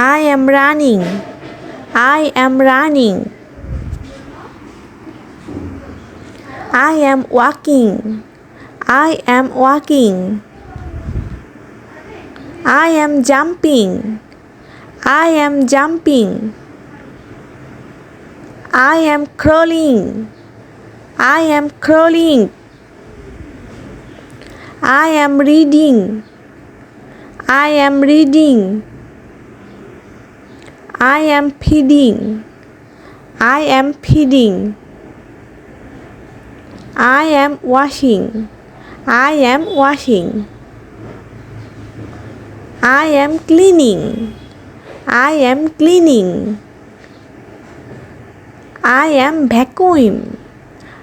I am running. I am running. I am walking. I am walking. I am jumping. I am jumping. I am crawling. I am crawling. I am reading. I am reading. I am feeding. I am feeding. I am washing. I am washing. I am cleaning. I am cleaning. I am vacuum.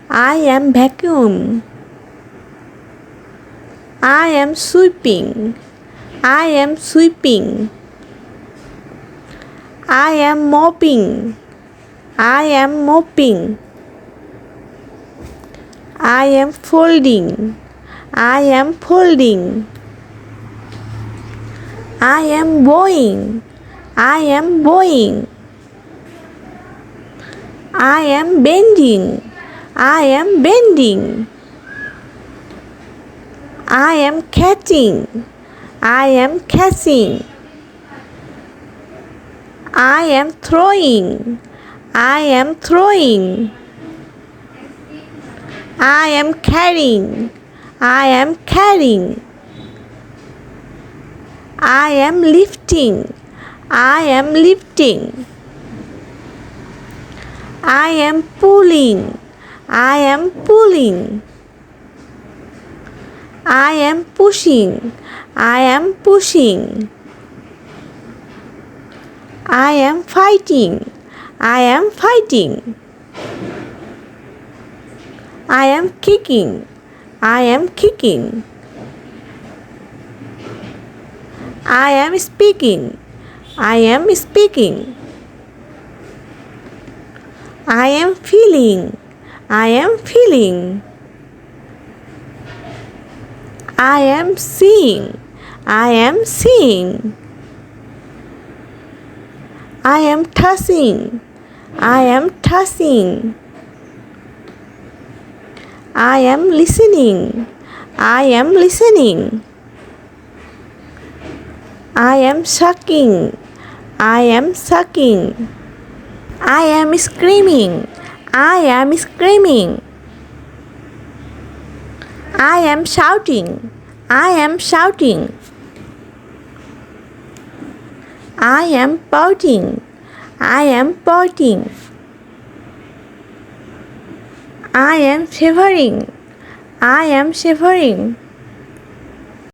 I am vacuum. I am sweeping. I am sweeping. I am mopping. I am mopping. I am folding. I am folding. I am bowing. I am bowing. I am bending. I am bending. I am catching. I am catching. I am throwing. I am throwing. I am carrying. I am carrying. I am lifting. I am lifting. I am pulling. I am pulling. I am pushing. I am pushing. I am fighting. I am fighting. I am kicking. I am kicking. I am speaking. I am speaking. I am feeling. I am feeling. I am seeing. I am seeing. I am tossing. I am tossing. I am listening. I am listening. I am sucking. I am sucking. I am screaming. I am screaming. I am shouting. I am shouting. I am pouting. I am pouting. I am shivering. I am shivering.